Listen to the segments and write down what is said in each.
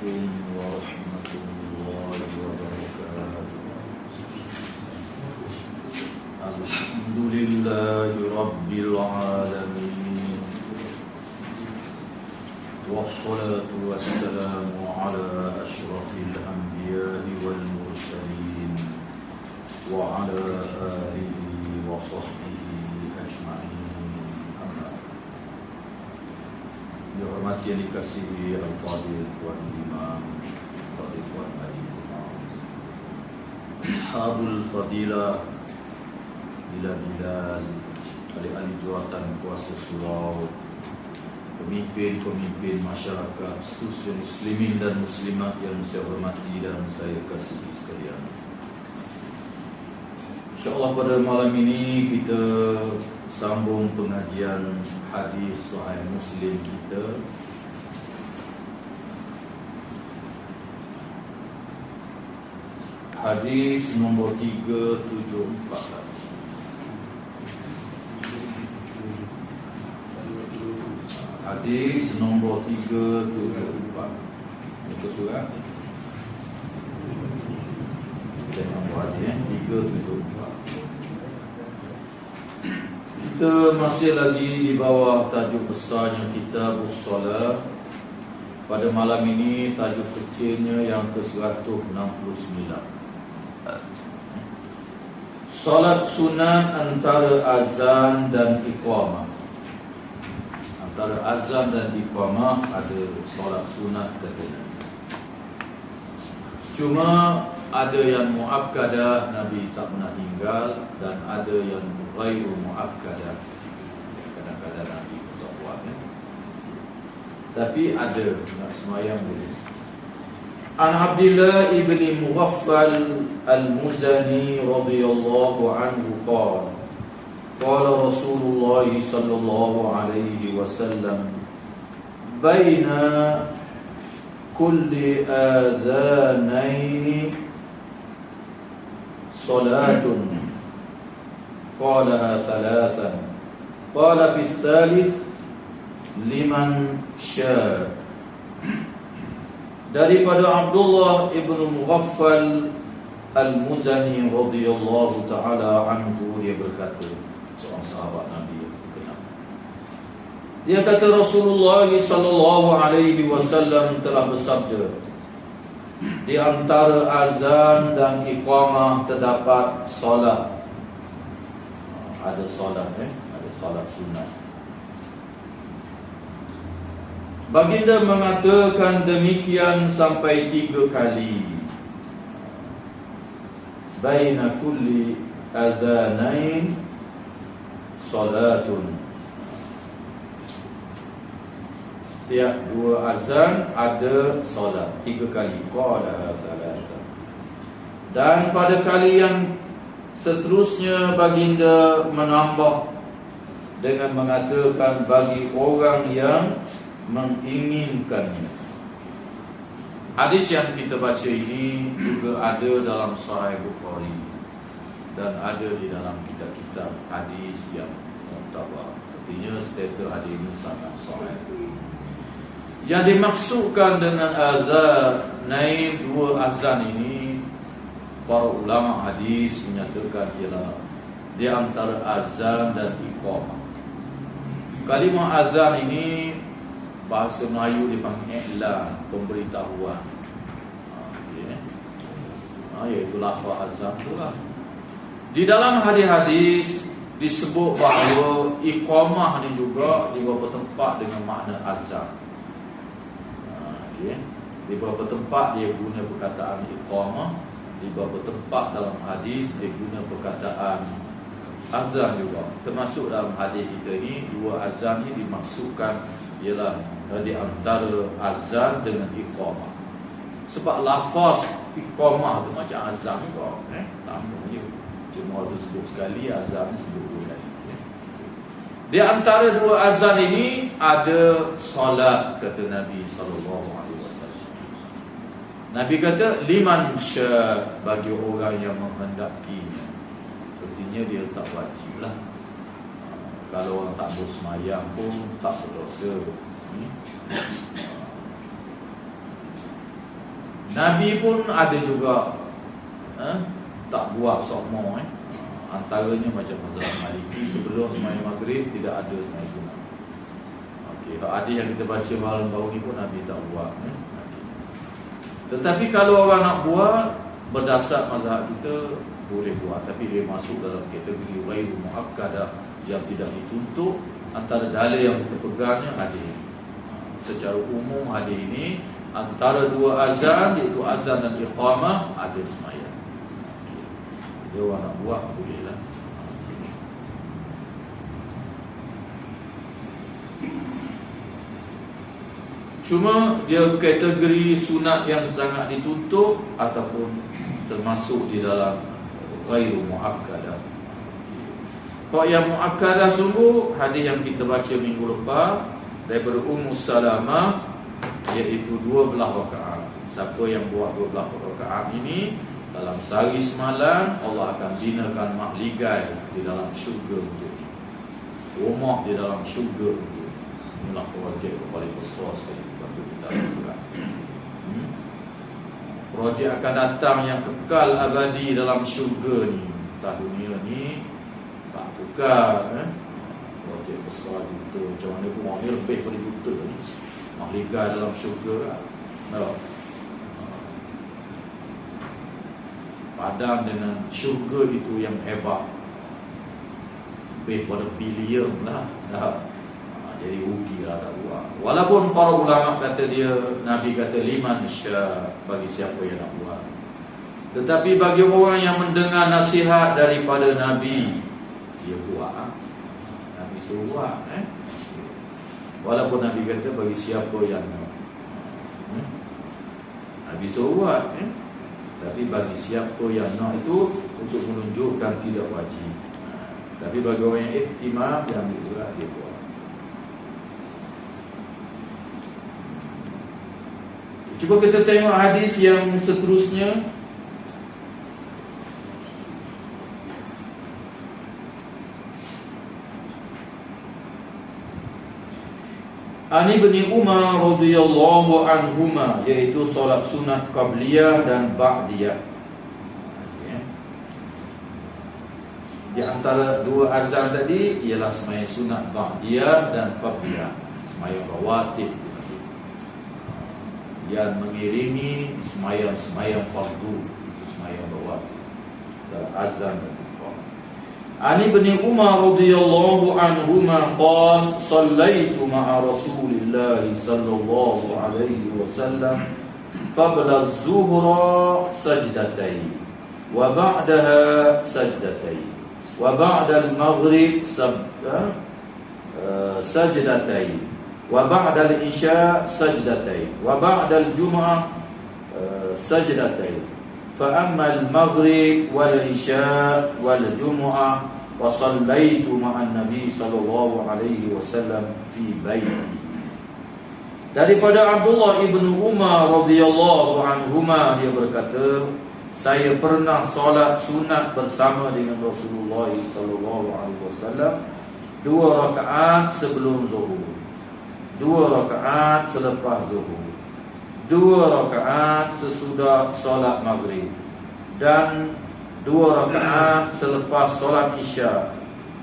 عليكم ورحمة الله وبركاته. الحمد لله رب العالمين، والصلاة والسلام على أشرف الأنبياء والمرسلين وعلى آله وصحبه أجمعين. Dihormati yang dikasihi Al-Fadhil Tuan Imam Fadhil Tuan Haji Ashabul Fadilah, Bilal ahli-ahli jawatan kuasa surau, pemimpin-pemimpin masyarakat, seluruh muslimin dan muslimat yang saya hormati dan saya kasihi sekalian. InsyaAllah pada malam ini kita sambung pengajian hadis Sahih Muslim kita. Hadis nombor 374. Hadis nombor 374. Itu surah. Kita nombor hadis 374. Kita masih lagi di bawah tajuk besarnya Kitabus Shalah. Pada malam ini tajuk kecilnya yang ke-169. Salat sunat antara azan dan iqamah. Antara azan dan iqamah ada salat sunat katanya. Cuma ada yang muakkadah Nabi tak pernah tinggal, dan ada yang ghairu muakkadah, kadang-kadang Nabi tak buat ya. Tapi ada nak semayang boleh. An Abdullah ibni Mughaffal al-Muzani radhiyallahu anhu qala qala Rasulullah sallallahu alaihi wasallam baina kulli adhanaini salatun qalaha thalathan qala fi thalith liman syaa. Daripada Abdullah ibnu Mughaffal al-Muzani radhiyallahu ta'ala anhu, dia berkata, seorang sahabat Nabi yang dikenal, dia kata Rasulullah sallallahu alaihi wasallam telah bersabda, di antara azan dan iqamah terdapat solat. Ada solat ada solat sunat. Baginda mengatakan demikian sampai 3 kali. Baina kulli adhanain salatun. Setiap 2 azan ada solat 3 kali. Qala thalatha. Dan pada kali yang seterusnya baginda menambah dengan mengatakan bagi orang yang menginginkannya. Hadis yang kita baca ini juga ada dalam Sahih Bukhari dan ada di dalam kitab-kitab hadis yang muktabar. Artinya status hadis ini sangat sahih. Yang dimaksudkan dengan azan, naik 2 azan ini, para ulama hadis menyatakan ialah di antara azan dan iqamah. Kalimah azan ini bahasa Melayu dipanggil i'lan, pemberitahuan. Iaitu lafaz azan itulah. Di dalam hadis-hadis disebut bahawa iqamah ni juga di beberapa tempat dengan makna azan. Di beberapa tempat dia guna perkataan iqamah, di beberapa tempat dalam hadis dia guna perkataan azan juga. Termasuk dalam hadis kita ni, 2 azan ni dimaksudkan ialah di antara azan dengan iqamah. Sebab lafaz iqamah tu macam azan juga, sama je. Cuma tu sebut sekali, azan sebut 2 kali. Di antara 2 azan ini ada salat, kata Nabi sallallahu alaihi wasallam. Nabi kata liman syaa, bagi orang yang menghendakinya. Artinya dia tak wajib lah. Kalau orang tak bersemayam pun tak berdosa. Nabi pun ada juga tak buat sokmo. Antaranya macam mazhab Maliki, sebelum sembahyang maghrib tidak ada sembahyang sunat. Okey, hadis yang kita baca malam baru ni pun Nabi tak buat. Tetapi kalau orang nak buat berdasar mazhab kita boleh buat, tapi dia masuk dalam kategori ghairu muakkadah yang tidak dituntut. Antara dalil yang kita pegangnya hadis. Secara umum hadis ini antara dua azan, iaitu azan dan iqamah, ada sembahyang. Dia orang nak buat boleh lah. Cuma dia kategori sunat yang sangat dituntut ataupun termasuk di dalam ghairu muakkadah. Kalau yang muakkadah sungguh, hadis yang kita baca minggu lepas daripada Ummu Salamah, iaitu 12 rakaat. Siapa yang buat 12 rakaat ini dalam sehari semalam, Allah akan binakan mahligai di dalam syurga untuk dia. Rumah di dalam syurga untuk dia. Inilah projek yang paling besar sekali waktu kita lakukan. Projek akan datang yang kekal abadi dalam syurga ni. Entah dunia ni tak tukar. Projek besar juta. Macam mana pun orang ni lebih pada juta ni. Mahligai dalam syurga kan. Padan dengan syurga itu yang hebat, lebih pada bilion lah. Jadi rugilah tak buat. Walaupun para ulama kata dia, Nabi kata liman sya, bagi siapa yang nak buat. Tetapi bagi orang yang mendengar nasihat daripada Nabi, dia buat. Nabi suruh buat. Walaupun Nabi kata bagi siapa yang nak, Nabi suruh buat. Tapi bagi siapa yang nak itu untuk menunjukkan tidak wajib. Tapi bagi orang yang iktimam, yang diurat, dia buat. Cuba kita tengok hadis yang seterusnya. Ani bin Umar radhiyallahu anhuma, iaitu solat sunat qabliyah dan ba'diyah. Di antara dua azan tadi ialah sembahyang sunat ba'diyah dan qabliyah, sembahyang rawatib yang mengiringi sembahyang fardu, itu sembahyang rawatib dan azan dan Ani bin Umar radhiyallahu anhuma qala sallaitu ma'a Rasulillah sallallahu alaihi wasallam qabla az-zuhra sajdatayn wa ba'daha sajdatayn wa ba'da al-maghrib sajdatayn wa ba'da al-isya sajdatayn wa ba'da al-jum'ah sajdatayn. فأما المغرب والعشاء والجمعة فصليت مع النبي صلى الله عليه وسلم في بيتي. Daripada Abdullah ibn Umar radhiyallahu anhuma, dia berkata, saya pernah solat sunat bersama dengan Rasulullah sallallahu alaihi wasallam 2 rakaat sebelum zuhur, 2 rakaat selepas zuhur, 2 rakaat sesudah solat maghrib, dan 2 rakaat selepas solat isya,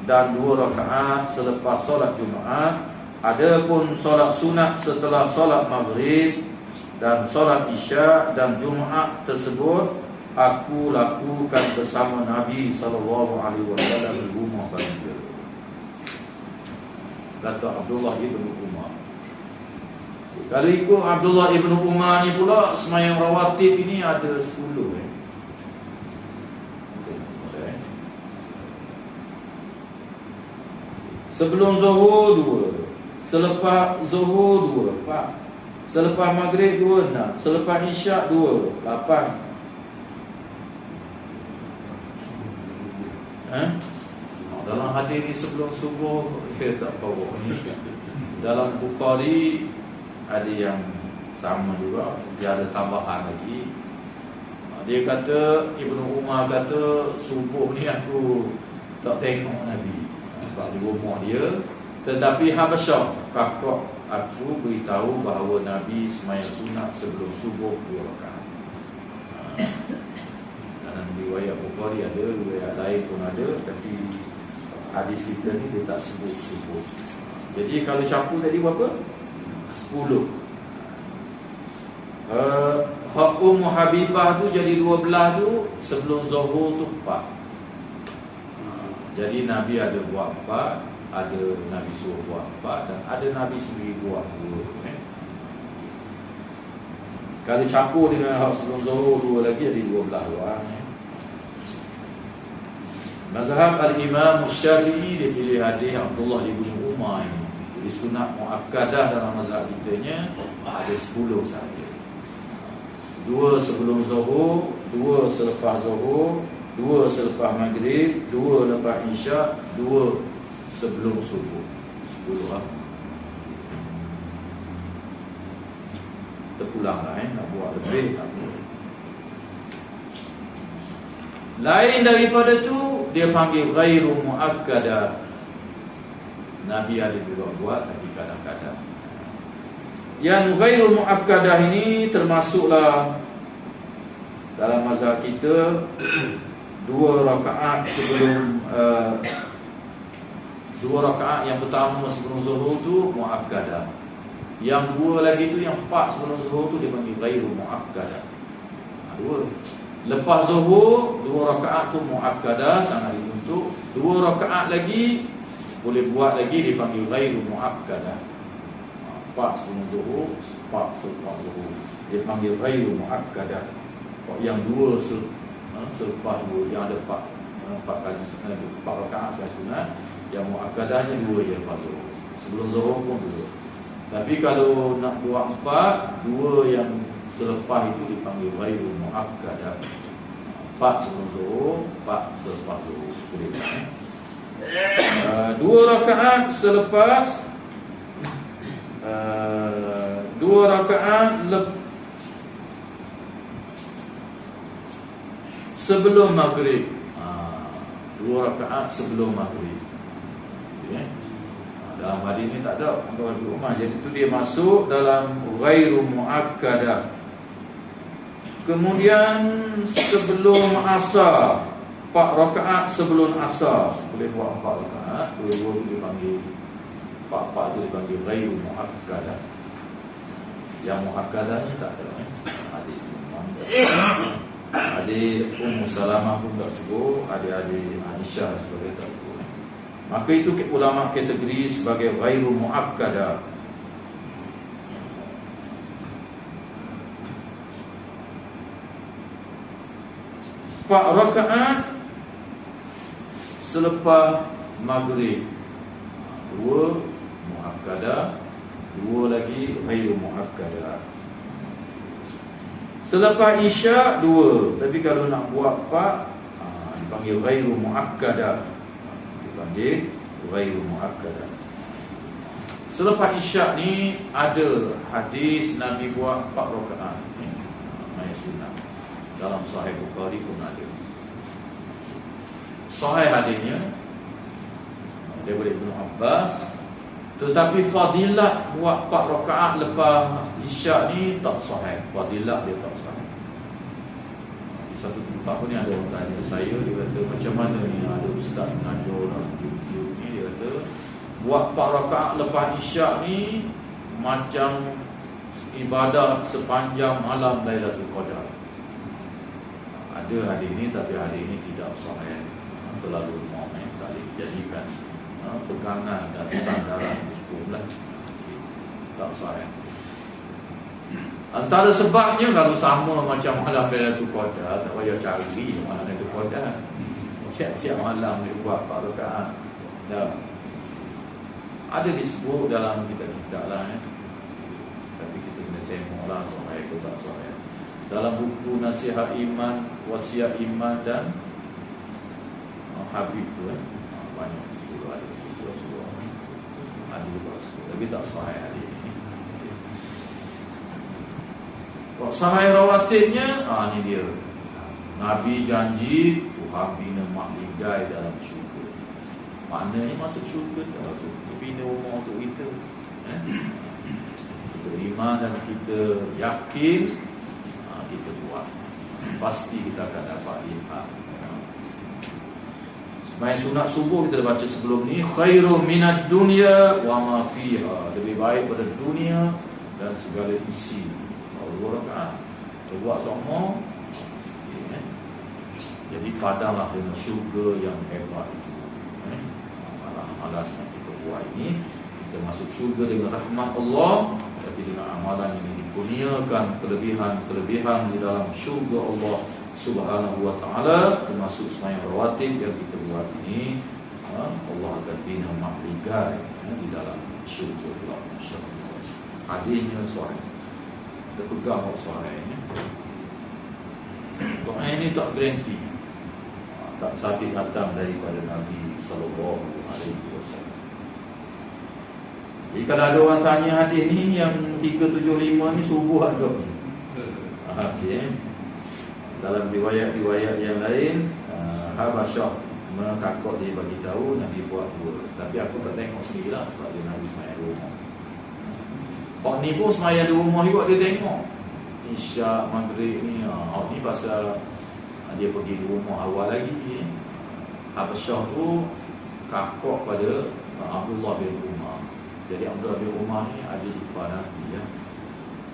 dan 2 rakaat selepas solat Jumaat. Adapun solat sunat setelah solat maghrib dan solat isya dan Jumaat tersebut aku lakukan bersama Nabi sallallahu alaihi wasallam di rumah beliau. Kata Abdullah ibn Umar. Kalau ikut Abdullah ibn Umar ni pula, sembahyang rawatib ini ada 10 Sebelum zuhur 2, selepas zuhur 2, 4, selepas maghrib 2, 6, selepas isyak 2, 8. Dalam hadis ni sebelum subuh kita tak bawa ni. Dalam Bukhari ada yang sama juga, dia ada tambahan lagi. Dia kata, Ibnu Umar kata, subuh ni aku tak tengok Nabi sebab di rumah dia. Tetapi Habasyah, kakak aku beritahu bahawa Nabi sembahyang sunat sebelum subuh 2 rakaat. Dalam riwayat Bukhari ada, riwayat lain pun ada, tapi hadis kita ni dia tak sebut subuh. Jadi kalau campur tadi berapa? 10. Hak Ummu Habibah tu jadi 12 tu sebelum Zuhur tu 4. Jadi Nabi ada buat 4, ada Nabi suruh buat 4, dan ada Nabi sendiri buat 2. Kalau campur dengan hak sebelum Zuhur 2 lagi, jadi 12 orang. Mazhab Al-Imam Syafi'i dia pilih hadis Abdullah ibn Umar ini. Jadi sunat muakkadah dalam mazhab kitanya ada 10 saja. 2 sebelum Zuhur, 2 selepas Zuhur, 2 selepas Maghrib, 2 lepas Isyak, 2 sebelum Subuh. 10 lah. Terpulang lah nak buat lebih tak boleh. Lain daripada tu dia panggil ghairu muakkadah. Nabi ada juga buat, tapi kadang-kadang. Yang ghairu muakkadah ini termasuklah dalam mazhab kita 2 rakaat sebelum 2 rakaat yang pertama sebelum Zuhur tu muakkadah. Yang 2 lagi tu, yang 4 sebelum Zuhur tu dia panggil ghairu muakkadah. 2 lepas Zuhur 2 rakaat tu muakkadah, sangat dituntut. 2 rakaat lagi boleh buat lagi, dipanggil ghairu muakkadah. 4 sebelum Zuhur, 4 selepas Zuhur, dia panggil ghairu muakkadah. Yang 2 selepas Zuhur, yang ada 4 kali 4 rakaat sebagai sunat, yang muakkadahnya 2 je lepas Zuhur. Sebelum Zuhur pun 2. Tapi kalau nak buat 4, 2 yang selepas itu dipanggil ghairu muakkadah. 4 sebelum Zuhur, 4 selepas Zuhur. Boleh tak? 2 rakaat selepas 2 rakaat sebelum Maghrib. 2 rakaat sebelum Maghrib. Okay. Dalam hadis ni tak ada Abdullah bin Umar. Jadi itu dia masuk dalam ghairu muakkadah. Kemudian sebelum asar, 4 rakaat sebelum asar boleh buat 4 rakaat. 2 tu dipanggil 4 tu dipanggil ghairu muakkadah. Yang muakkadahnya tak ada. Adik Ummu Salamah pun tak sebut, adik-adik Aisyah sebagai tak sebut. Maka itu ulama kategori sebagai ghairu muakkadah. Empat rakaat selepas Maghrib, 2 muakkadah, 2 lagi ghairu muakkadah. Selepas Isyak 2, tapi kalau nak buat 4 dipanggil ghairu muakkadah. Dipanggil ghairu muakkadah. Selepas Isyak ni ada hadis Nabi buat 4 rakaat. Ayat sunat. Dalam Sahih Bukhari pun ada. Sahih hadisnya daripada Ibnu Abbas. Tetapi fadilah buat 4 rakaat lepas Isyak ni tak sahih. Fadilah dia tak sahih. Di satu tempat pun ni ada orang tanya saya, dia kata macam mana ni ada ustaz mengajar dalam YouTube ni, dia kata buat 4 rakaat lepas Isyak ni macam ibadah sepanjang malam Lailatul Qadar. Ada hadis ni, tapi hadis ni tidak sahih. Terlalu mu'min, tak boleh dijadikan pegangan dan sandaran hukum lah. Tak sahih. Antara sebabnya kalau sama macam malam Lailatul Qadar, tak payah cari malam Lailatul Qadar. Siap-siap malam dia buat 4 rakaat. Dah ada disebut dalam kitab-kitab lah tapi kita kena sembang lah sahih atau tak sahih. Dalam buku Nasihat Iman, Wasiat Iman dan Habib tu banyak surah ada surah ada juga, tapi tak sahih hadis ni. Kok sahih rawatibnya, ni dia. Nabi janji Tuhan bina mahligai dalam syurga. Maknanya masuk syurga dah tu. Bina rumah untuk kita. Kita beriman dan kita yakin, kita buat. pasti kita akan dapat lipat. Sembahyang sunat subuh kita dah baca sebelum ni, khairu minad dunya wa ma fiha, lebih baik pada dunia dan segala isi. Kalau 2 rakaat kita buat semua, jadi padamlah dengan syurga yang hebat itu. Amalan yang kita buat ini, kita masuk syurga dengan rahmat Allah, tapi dengan amalan yang dikurniakan kelebihan di dalam syurga Allah Subhanahu wa ta'ala, termasuk sembahyang rawatib yang kita buat ini, Allah akan bina mahligai di dalam syurga Allah. Hadisnya suai, kita pegang suainya. Doa ini tak garanti, tak sabit datang daripada Nabi sallallahu alaihi wasallam. Jadi kalau ada orang tanya hadis ni yang 375 ni subuh ada ni. Dalam riwayat-riwayat yang lain, Habasyah mengakak dia bagi tahu Nabi buat 2. Tapi aku tak tengok sendirilah sebab dia Nabi semayang di rumah. Kok ni pun semayang di rumah juga dia tengok. Isyak, Maghrib ni, ni pasal dia pergi di rumah awal lagi. Habasyah tu kakak pada Abdullah bin Umar. Jadi Abdullah bin Umar ni ada di depan Nabi ya.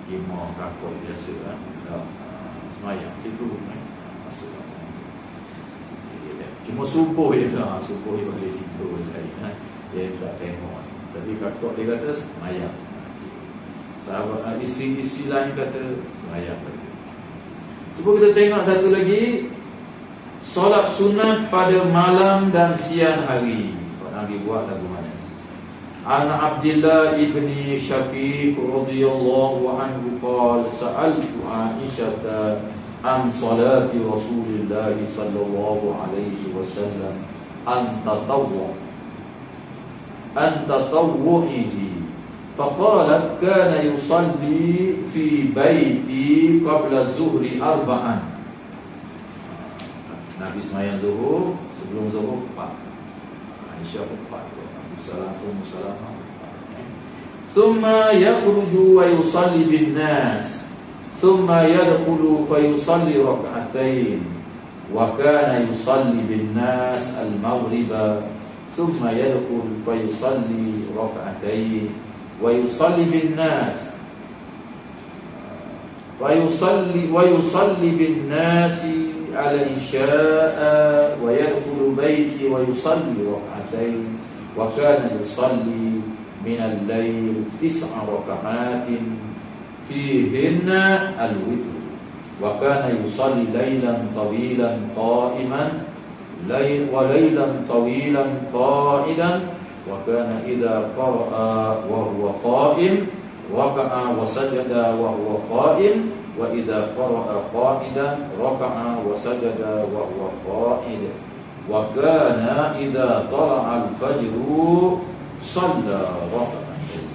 Dia mau kakak biasa lah. Semayang situ masuk. Cuma subuh je lah. Subuh dia boleh tidur dia tak tengok. Tapi kakak dia kata semayang. Sahabat isi lain kata semayang lagi. Cuba kita tengok satu lagi, solat sunat pada malam dan siang hari. Nabi buat lagu mana? An Abdullah ibni Syaqiq radhiyallahu anhu qala sa'altu Aisyah an salati Rasulillah sallallahu alaihi wasallam an tatawwuhi faqalat kana yusalli fi baiti qabla zuhri 4. Nabi sembahyang zuhur, sebelum zuhur 4. Aisyah 4. ثم يخرج ويصلي بالناس ثم يدخل فيصلي ركعتين وكان يصلي بالناس المغرب ثم يدخل فيصلي ركعتين ويصلي بالناس ويصلي بالناس على العشاء ويدخل بيتي ويصلي ركعتين وكان يصلي من الليل 9 ركعات فيهن الوتر وكان يصلي ليلا طويلا قائما وليلا طويلا قائدا وكان إذا قرأ وهو قائم ركع وسجد وهو قائم وإذا قرأ قائدا ركع وسجد وهو قائد وكان إذا طلع الفجر صلى ركعتين.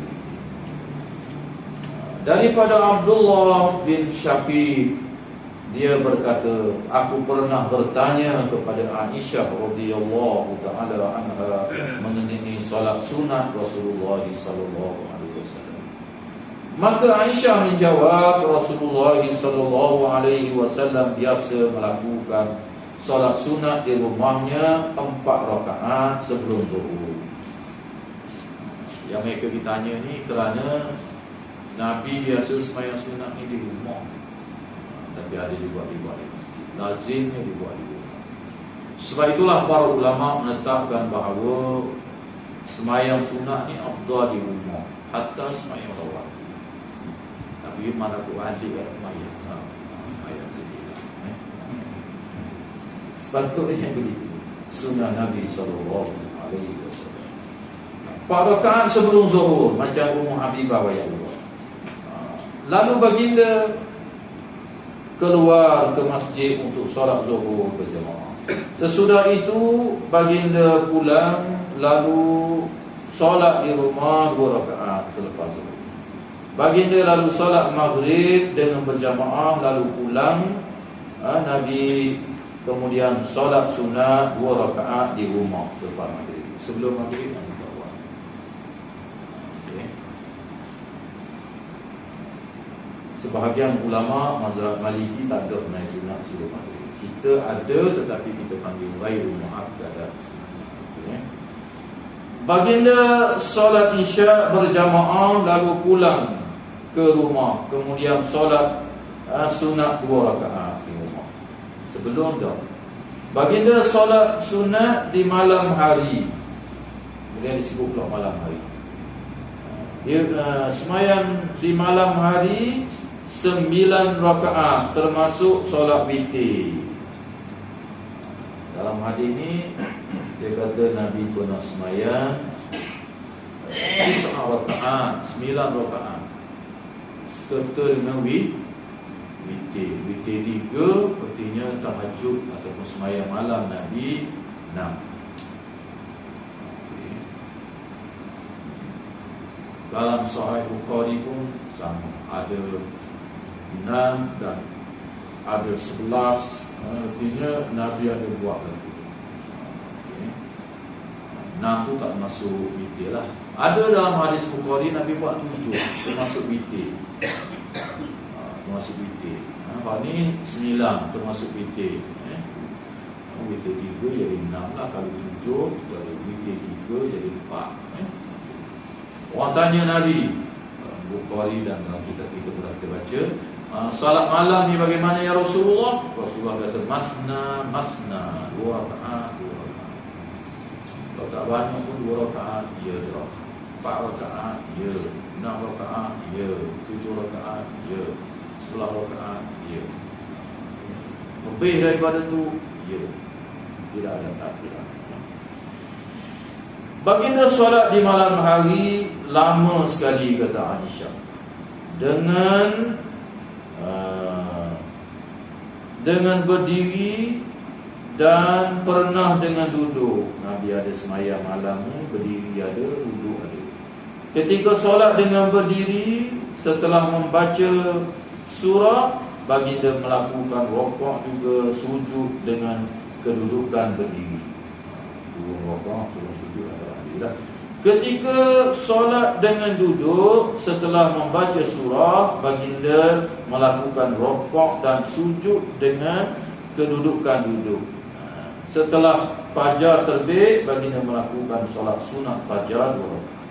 Daripada Abdullah bin Syaqiq, dia berkata, aku pernah bertanya kepada Aisyah radhiyallahu taala anha mengenai salat sunat Rasulullah sallallahu alaihi wasallam. Maka Aisyah menjawab, Rasulullah sallallahu alaihi wasallam biasa melakukan salat sunat di rumahnya 4 rakaat sebelum zuhur. Yang mereka ditanya ni kerana Nabi biasa sembahyang sunat ni di rumah. Tapi ada juga dibuat di masjid. Lazimnya dibuat di rumah. Sebab itulah para ulama menetapkan bahawa sembahyang sunat ni afdal di rumah, hatta sembahyang rawatib. Tapi mana aku adik sembahyang ayat sejenak. Sepatutnya begitu sunnah Nabi sallallahu alaihi wasallam. 4 rakaat sebelum zuhur macam Ummu Habibah ayat 2. Lalu baginda keluar ke masjid untuk solat zuhur berjemaah. Sesudah itu baginda pulang lalu solat di rumah 2 rakaat selepas zuhur. Baginda lalu solat maghrib dengan berjamaah lalu pulang. Nabi kemudian solat sunat 2 rakaat di rumah selepas maghrib. Sebelum maghrib Nabi keluar. Sebahagian ulama mazhab Maliki tak ada naik sunat sebelum maghrib. Kita ada, tetapi kita panggil ghairu muakkad. Okay. Baginda solat Isya berjamaah lalu pulang ke rumah, kemudian solat sunat 2 rakaat di rumah. Sebelum tu baginda solat sunat di malam hari, kemudian disebut pula malam hari. Dia semayang di malam hari 9 rakaat termasuk solat witir. Dalam hadis ini dia kata Nabi pernah semayang 9 rakaat serta dengan witir. Witir 3 artinya tahajud ataupun semayang malam Nabi 6. Dalam Sahih Bukhari pun sama, ada 6 dan ada 11. Artinya Nabi ada buat lagi. 6 tu tak masuk witir lah. Ada dalam hadis Bukhari Nabi buat 7 termasuk witir. Termasuk witir. Nampak ni 9 termasuk witir. Witir 3 jadi 6 lah. Kalau 7 dari witir 3 jadi 4. Orang tanya Nabi, Bukhari dan dalam kitab kita pernah kita baca, salat malam ni bagaimana ya Rasulullah? Rasulullah kata masna 2 rakaat. Kalau tak banyak pun 2 rakaat, ya dah. 4 rakaat, ya. 6 rakaat, ya. 7 rakaat, ya. 11 rakaat, ya. Lebih daripada tu, ya. Tidak ada takdirah. Baginda solat di malam hari lama sekali, kata Aisyah, dengan berdiri dan pernah dengan duduk. Nabi ada semayang malam ni berdiri ada, duduk ada. Ketika solat dengan berdiri, setelah membaca surah, baginda melakukan rukuk juga, sujud dengan kedudukan berdiri. Turun rukuk, turun sujud ada. Ketika solat dengan duduk, setelah membaca surah, baginda melakukan rukuk dan sujud dengan kedudukan duduk. Setelah fajar terbit, baginda melakukan solat sunat fajar 2 rakaat.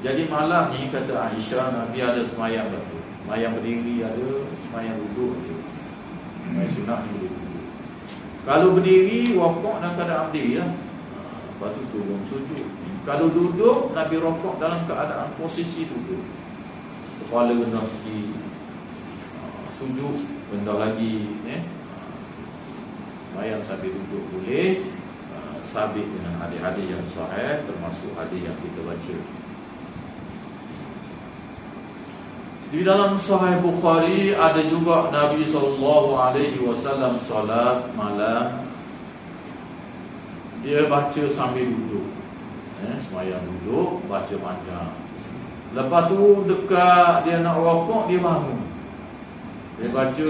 Jadi malam ni kata Aisyah, Nabi ada semayang betul. Semayang berdiri ada, semayang duduk ada. Semayang sunat ni boleh duduk. Kalau berdiri, rukuk dan keadaan berdiri lah. Lepas tu turun sujud. Kalau duduk, Nabi rukuk dalam keadaan posisi duduk. Kepala rendah sikit, sujud rendah lagi. Semayang sambil duduk boleh. Sabit dengan hadis-hadis yang sahih, termasuk hadis yang kita baca. Di dalam Sahih Bukhari ada juga Nabi SAW solat malam. Dia baca sambil duduk. Semayang duduk, baca panjang. Lepas tu dekat dia nak rukuk, dia bangun. Dia baca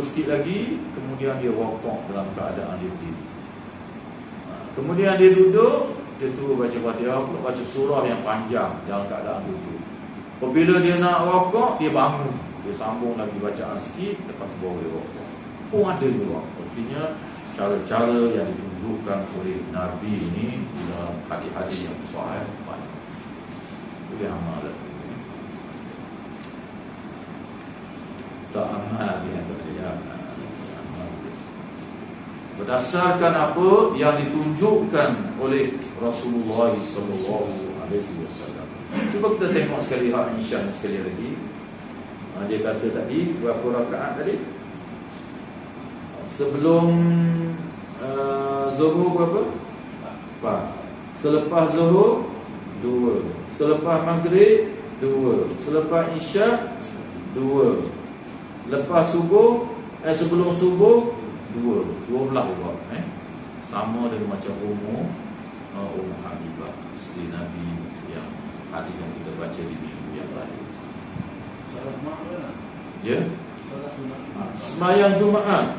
sikit lagi, kemudian dia rukuk dalam keadaan dia berdiri. Kemudian dia duduk, dia turun baca Fatihah, baca surah yang panjang dalam keadaan duduk. Apabila dia nak rukuk, dia bangun. Dia sambung lagi bacaan sikit, lepas tu baru dia rukuk. Pun ada juga. Artinya cara-cara yang ditunjukkan oleh Nabi ini dalam hadis-hadis yang sahih banyak. Boleh amal lah. Tak amal dia tak ada. Berdasarkan apa yang ditunjukkan oleh Rasulullah SAW. Cuba kita tengok sekali hak Aisyah sekali lagi. Dia kata tadi berapa rakaat tadi? Sebelum Zuhur berapa? 4. Selepas Zuhur 2. Selepas Maghrib 2. Selepas Isyak 2. Lepas subuh sebelum subuh 2. 12 juga. Sama dengan macam umur Habibah, isteri Nabi yang hadis yang kita baca di minggu yang lalu. Ya? Sembahyang Jumaat